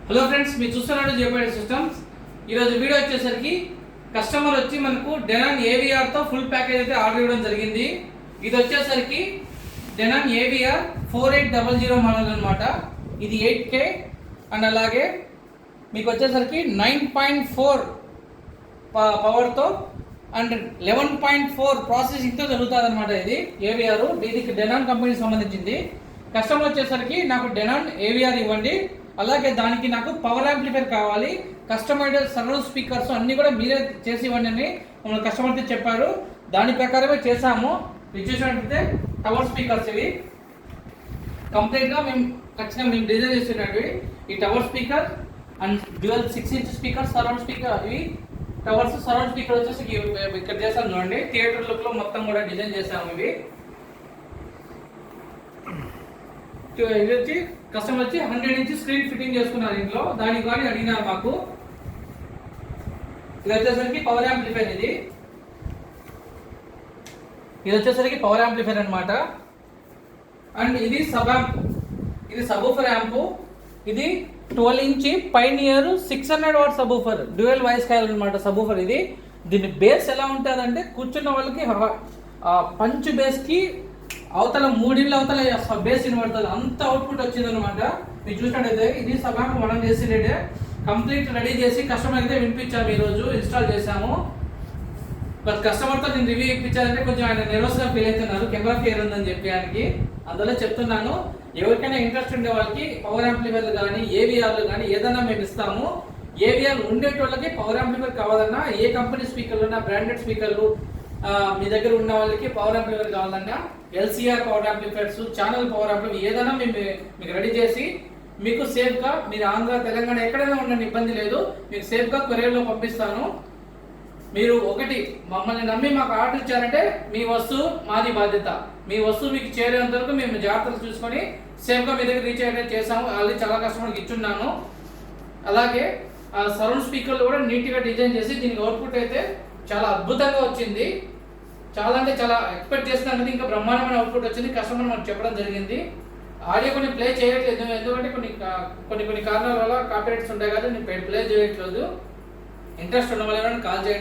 Hello friends, మీరు చూస్తున్నారు జేపీడీ systems. ఈరోజు వీడియో వచ్చేసరికి కస్టమర్ వచ్చి మనకు డెనాన్ ఏవిఆర్ తో ఫుల్ ప్యాకేజ్ అయితే ఆర్డర్ ఇవ్వడం జరిగింది. ఇది వచ్చేసరికి డెనాన్ ఏవిఆర్ 4800 మోడల్ అనమాట. ఇది 8K అండ్ అలాగే మీకు వచ్చేసరికి 9.4 పవర్తో అండ్ 11.4 ప్రాసెసింగ్తో జరుగుతుంది అనమాట. ఇది ఏవిఆర్, దీనికి డెనాన్ కంపెనీకి సంబంధించింది. కస్టమర్ వచ్చేసరికి నాకు డెనాన్ ఏవిఆర్ ఇవ్వండి, అలాగే దానికి నాకు పవర్ యాంప్లిఫైర్ కావాలి, కస్టమైజ్డ్ సరౌండ్ స్పీకర్స్ అన్ని కూడా మీరే చేసి ఇవ్వండి అని మమ్మల్ని కస్టమర్తో చెప్పారు. దాని ప్రకారమే చేసాము. ఇది చూసినట్లయితే టవర్ స్పీకర్స్ ఇవి కంప్లీట్గా ఖచ్చితంగా మేము డిజైన్ చేస్తున్నవి. ఈ tower speaker and dual 6-inch speaker, surround speaker, ఇవి టవర్స్. సరౌండ్ స్పీకర్ వచ్చేసి ఇక్కడ చేసాము చూడండి, థియేటర్ లుక్లో మొత్తం కూడా డిజైన్ చేసాము. ఇవి ఇది వచ్చి కస్టమర్ వచ్చి 100-inch స్క్రీన్ ఫిట్టింగ్ చేసుకున్నారు ఇంట్లో. దానికి కానీ అడిగినారు మాకు. ఇది వచ్చేసరికి పవర్ యాంప్లిఫైర్. ఇది వచ్చేసరికి పవర్ యాంప్లిఫైర్ అనమాట. అండ్ ఇది ఇది సబూఫర్ యాంపు. ఇది 12-inch Pioneer 600 watt subwoofer, dual voice coil అనమాట సబూఫర్. ఇది దీని బేస్ ఎలా ఉంటుంది అంటే కూర్చున్న వాళ్ళకి పంచ్ బేస్కి అవతల 3 ఇళ్ళ అవతల బేస్ వినబడుతుంది, అంత అవుట్పుట్ వచ్చింది అనమాట. మీరు చూసినట్టయితే ఇది సబాంక్ మనం చేసినట్టే కంప్లీట్ రెడీ చేసి కస్టమర్ అయితే వినిపించాము. ఈరోజు ఇన్స్టాల్ చేసాము. బట్ కస్టమర్తో నేను రివ్యూ ఇప్పించాలంటే కొంచెం ఆయన నెర్వస్గా ఫీల్ అవుతున్నారు, కెమెరా ఫియర్ ఉందని చెప్పి ఆయనకి. అందులో చెప్తున్నాను, ఎవరికైనా ఇంట్రెస్ట్ ఉండే వాళ్ళకి పవర్ యాంప్లిఫైర్లు కానీ ఏవిఆర్లు కానీ ఏదైనా మేము ఇస్తాము. ఏవిఆర్ ఉండేటోళ్ళకి పవర్ యాంప్లిఫైర్ కావాలన్నా, ఏ కంపెనీ స్పీకర్లు ఉన్నా, బ్రాండెడ్ స్పీకర్లు మీ దగ్గర ఉన్న వాళ్ళకి పవర్ యాంప్లిఫైర్ కావాలన్నా, LCR power amplifiers, channel power amplifier ఏదైనా మీకు రెడీ చేసి మీకు సేఫ్గా, మీరు ఆంధ్ర తెలంగాణ ఎక్కడైనా ఉండండి, ఇబ్బంది లేదు, మీకు సేఫ్గా కొరియర్లో పంపిస్తాను. మీరు ఒకటి మమ్మల్ని నమ్మి మాకు ఆర్డర్ ఇచ్చారంటే మీ వస్తువు మాది బాధ్యత. మీ వస్తువు మీకు చేరేంత వరకు మేము జాగ్రత్తలు చూసుకొని సేఫ్గా మీ దగ్గర రీచ్ అయ్యేటట్టు చేసాము. ఆల్రెడీ చాలా కస్టమర్కి ఇచ్చున్నాను. అలాగే సరౌండ్ స్పీకర్లు కూడా నీట్గా డిజైన్ చేసి దీనికి అవుట్పుట్ అయితే చాలా అద్భుతంగా వచ్చింది. చాలా అంటే చాలా ఎక్స్పెక్ట్ చేస్తున్నాను, ఇంకా బ్రహ్మాండమైన అవుట్పుట్ వచ్చింది. కస్టమర్ మనకు చెప్పడం జరిగింది. ఆడియో కొన్ని ప్లే చేయట్లేదు, ఎందుకంటే కొన్ని కారణాల వల్ల కాపీరైట్స్ ఉంటాయి కదా, నేను ప్లే చేయట్లేదు. ఇంట్రెస్ట్ ఉన్న వాళ్ళని కాల్ చేయండి.